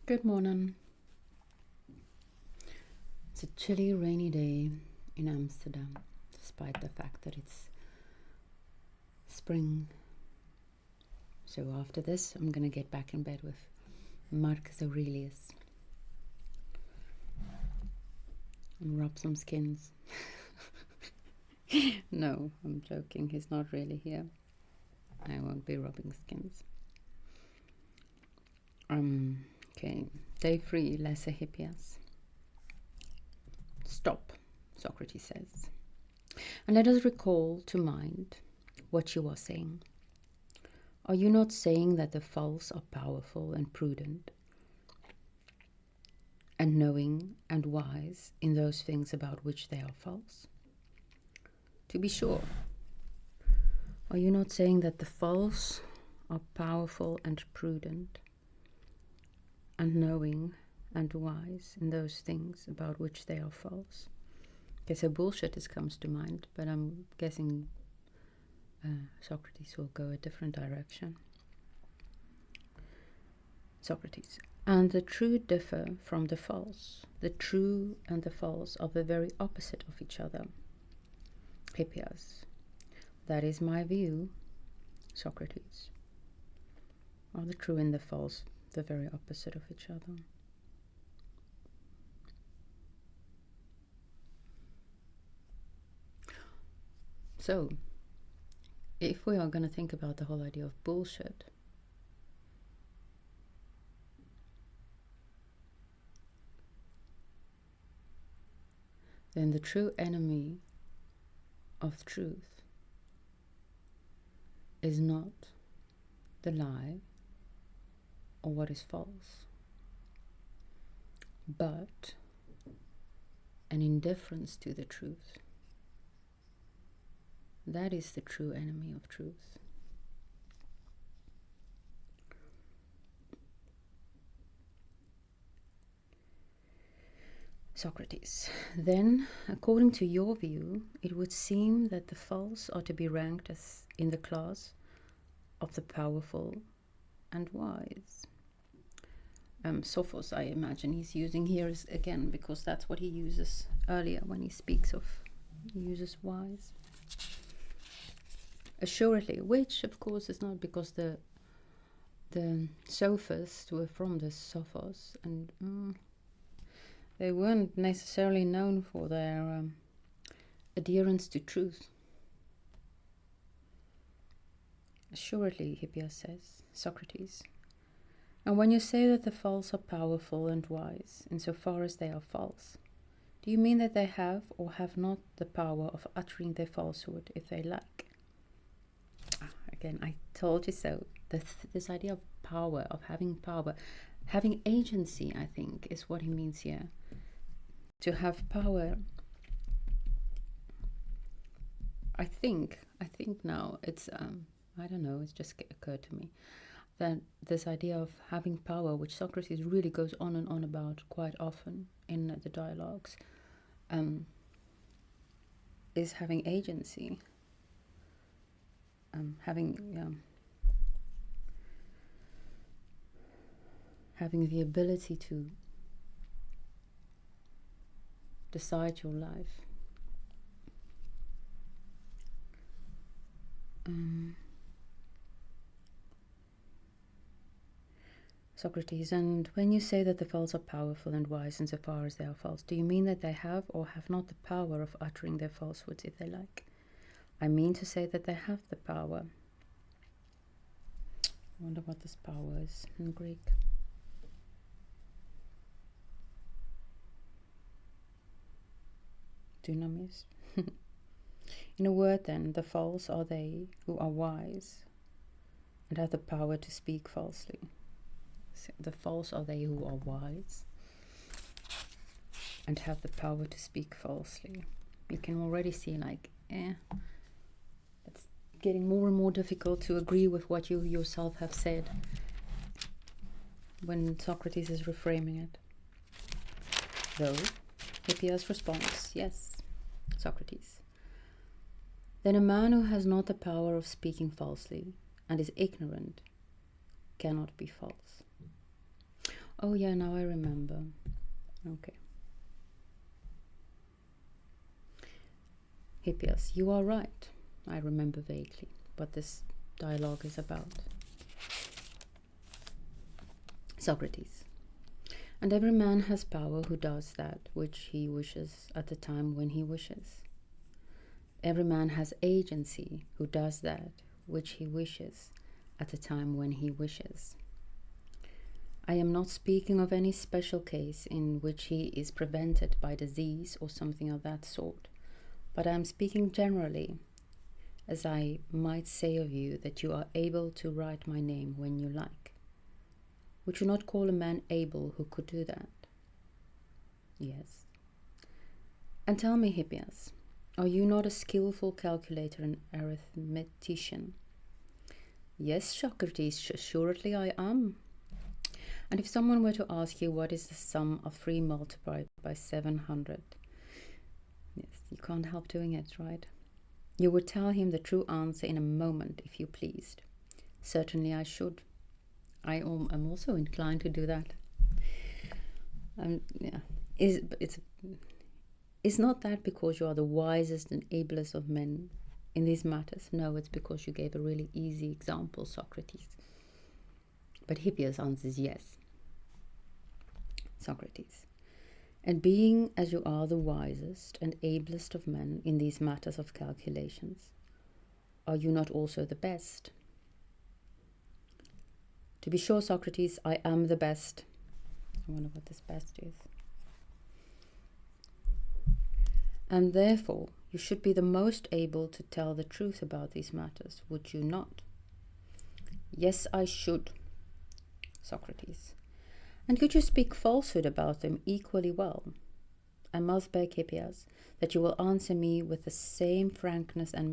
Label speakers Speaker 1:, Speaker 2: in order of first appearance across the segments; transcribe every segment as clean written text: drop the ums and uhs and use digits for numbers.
Speaker 1: Good morning. It's a chilly, rainy day in Amsterdam, despite the fact that it's spring. So after this, I'm going to get back in bed with Marcus Aurelius and rub some skins. No, I'm joking. He's not really here. I won't be rubbing skins. Okay, day 3, lesser Hippias. Stop, Socrates says, and let us recall to mind what you are saying. Are you not saying that the false are powerful and prudent, and knowing and wise in those things about which they are false? To be sure. Are you not saying that the false are powerful and prudent, and knowing and wise in those things about which they are false? Okay, so bullshit comes to mind, but I'm guessing Socrates will go a different direction. Socrates. And the true differ from the false. The true and the false are the very opposite of each other. Hippias. That is my view, Socrates. Are the true and the false the very opposite of each other? So, if we are going to think about the whole idea of bullshit, then the true enemy of truth is not the lie or what is false, but an indifference to the truth. That is the true enemy of truth. Socrates. Then, according to your view, it would seem that the false are to be ranked as in the class of the powerful and wise. Sophos, I imagine he's using here again, because that's what he uses earlier when he speaks of, he uses wise. Assuredly, which of course is not because the sophists were from the Sophos, and they weren't necessarily known for their adherence to truth. Assuredly, Hippias says, Socrates. And when you say that the false are powerful and wise, insofar as they are false, do you mean that they have or have not the power of uttering their falsehood if they like? Again, I told you so. This idea of power, of having agency, I think, is what he means here. To have power, I think now it's, I don't know, it's just occurred to me that this idea of having power, which Socrates really goes on and on about quite often in the dialogues, is having agency, having the ability to decide your life. Socrates, and when you say that the false are powerful and wise insofar as they are false, do you mean that they have or have not the power of uttering their falsehoods if they like? I mean to say that they have the power. I wonder what this power is in Greek. Dynamis. In a word, then, the false are they who are wise and have the power to speak falsely. The false are they who are wise and have the power to speak falsely. You can already see, like, it's getting more and more difficult to agree with what you yourself have said when Socrates is reframing it. Though, Hippias responds, yes, Socrates. Then a man who has not the power of speaking falsely and is ignorant cannot be false. Oh yeah, now I remember. Okay. Hippias, you are right. I remember vaguely what this dialogue is about. Socrates. And every man has power who does that which he wishes at the time when he wishes. Every man has agency who does that which he wishes at the time when he wishes. I am not speaking of any special case in which he is prevented by disease or something of that sort, but I am speaking generally, as I might say of you that you are able to write my name when you like. Would you not call a man able who could do that? Yes. And tell me, Hippias, are you not a skillful calculator and arithmetician? Yes, Socrates, assuredly I am. And if someone were to ask you what is the sum of 3 multiplied by 700, yes, you can't help doing it, right? You would tell him the true answer in a moment if you pleased. Certainly I should. I am also inclined to do that. Yeah. Is not that because you are the wisest and ablest of men in these matters? No, it's because you gave a really easy example, Socrates. But Hippias answers yes. Socrates. And being as you are the wisest and ablest of men in these matters of calculations, are you not also the best? To be sure, Socrates, I am the best. I wonder what this best is. And therefore, you should be the most able to tell the truth about these matters, would you not? Yes, I should, Socrates. And could you speak falsehood about them equally well? I must beg, Hippias, that you will answer me with the same frankness and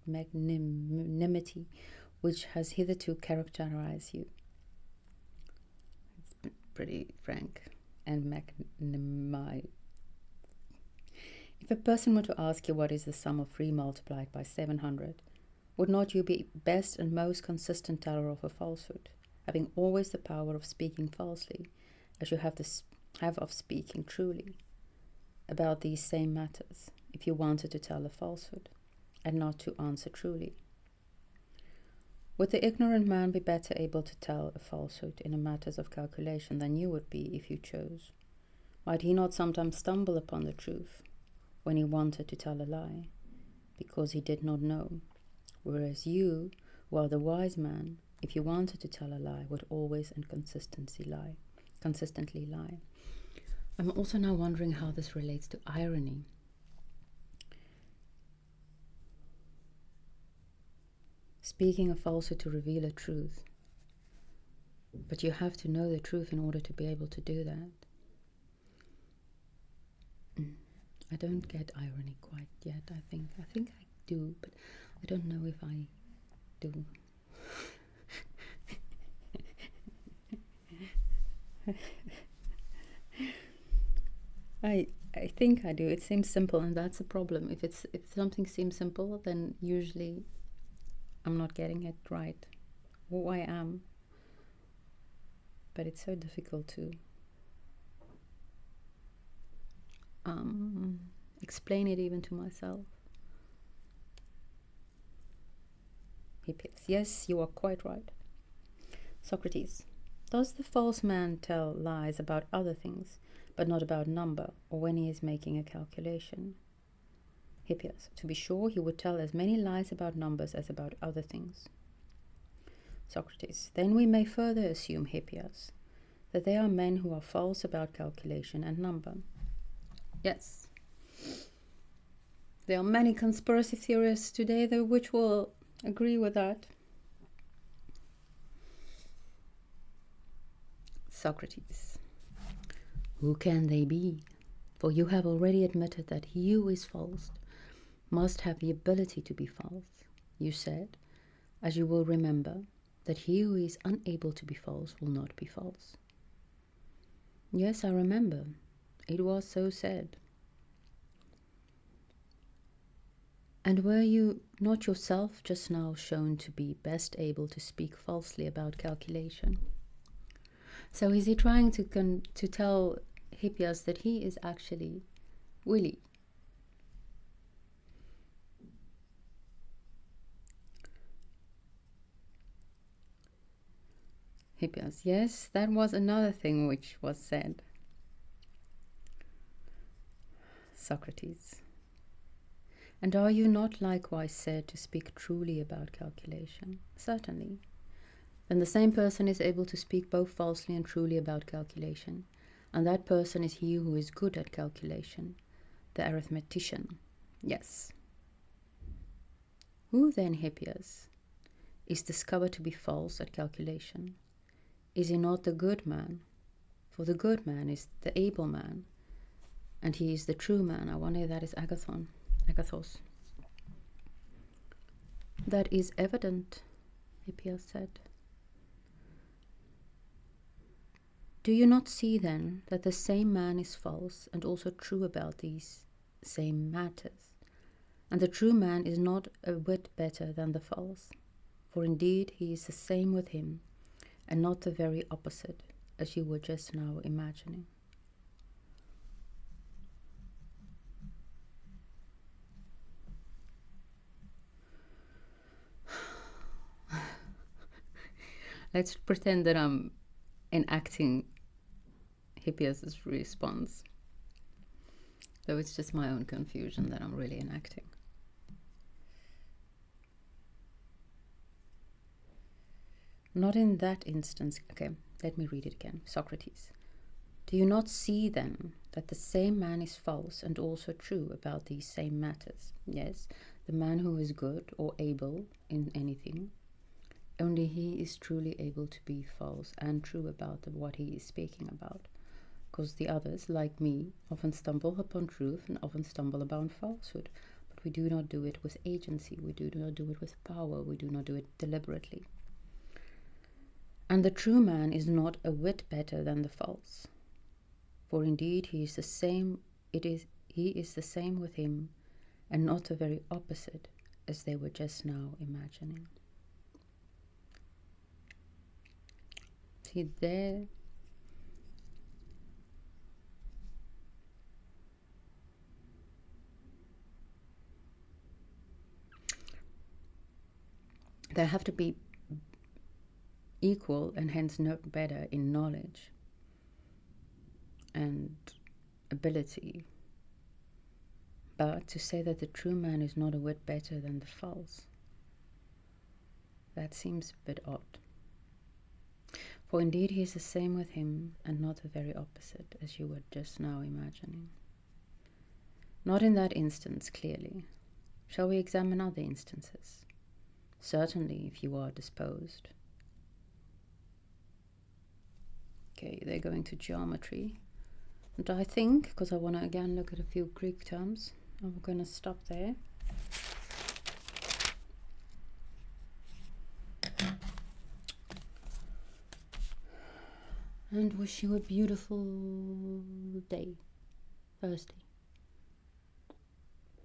Speaker 1: magnanimity which has hitherto characterized you. It's pretty frank and magnanimous. If a person were to ask you what is the sum of 3 multiplied by 700, would not you be best and most consistent teller of a falsehood, having always the power of speaking falsely, as you have of speaking truly, about these same matters, if you wanted to tell a falsehood, and not to answer truly? Would the ignorant man be better able to tell a falsehood in matters of calculation than you would be if you chose? Might he not sometimes stumble upon the truth when he wanted to tell a lie, because he did not know? Whereas you, who are the wise man, if you wanted to tell a lie, would always and consistently lie. I'm also now wondering how this relates to irony. Speaking a falsehood to reveal a truth, but you have to know the truth in order to be able to do that. I don't get irony quite yet, I think. I think I do, but I don't know if I do. I think I do. It seems simple, and that's a problem. If something seems simple, then usually I'm not getting it right. Or I am. But it's so difficult to explain it even to myself. Hippias. Yes, you are quite right. Socrates. Does the false man tell lies about other things, but not about number, or when he is making a calculation? Hippias. To be sure, he would tell as many lies about numbers as about other things. Socrates. Then we may further assume, Hippias, that there are men who are false about calculation and number. Yes. There are many conspiracy theorists today which will agree with that. Socrates. Who can they be? For you have already admitted that he who is false must have the ability to be false. You said, as you will remember, that he who is unable to be false will not be false. Yes, I remember. It was so said. And were you not yourself just now shown to be best able to speak falsely about calculation? So is he trying to tell Hippias that he is actually Willy? Hippias, yes, that was another thing which was said. Socrates, and are you not likewise said to speak truly about calculation? Certainly. Then the same person is able to speak both falsely and truly about calculation, and that person is he who is good at calculation, the arithmetician. Yes. Who then, Hippias, is discovered to be false at calculation? Is he not the good man? For the good man is the able man, and he is the true man. I wonder if that is ἀγαθός. That is evident, Hippias said. Do you not see then that the same man is false and also true about these same matters? And the true man is not a whit better than the false, for indeed he is the same with him, and not the very opposite, as you were just now imagining. Let's pretend that I'm enacting Hippias' response, though it's just my own confusion that I'm really enacting. Not in that instance. Okay, let me read it again. Socrates, do you not see then that the same man is false and also true about these same matters? Yes, the man who is good or able in anything, only he is truly able to be false and true about what he is speaking about, because the others, like me, often stumble upon truth and often stumble upon falsehood, but we do not do it with agency, we do not do it with power, we do not do it deliberately. And the true man is not a whit better than the false, for indeed he is the same with him, and not the very opposite, as they were just now imagining. See there, they have to be equal and hence not better in knowledge and ability, but to say that the true man is not a whit better than the false, that seems a bit odd. For indeed he is the same with him and not the very opposite, as you were just now imagining. Not in that instance, clearly. Shall we examine other instances? Certainly, if you are disposed. Okay, they're going to geometry. And I think, because I want to again look at a few Greek terms, I'm going to stop there. And wish you a beautiful day, Thursday.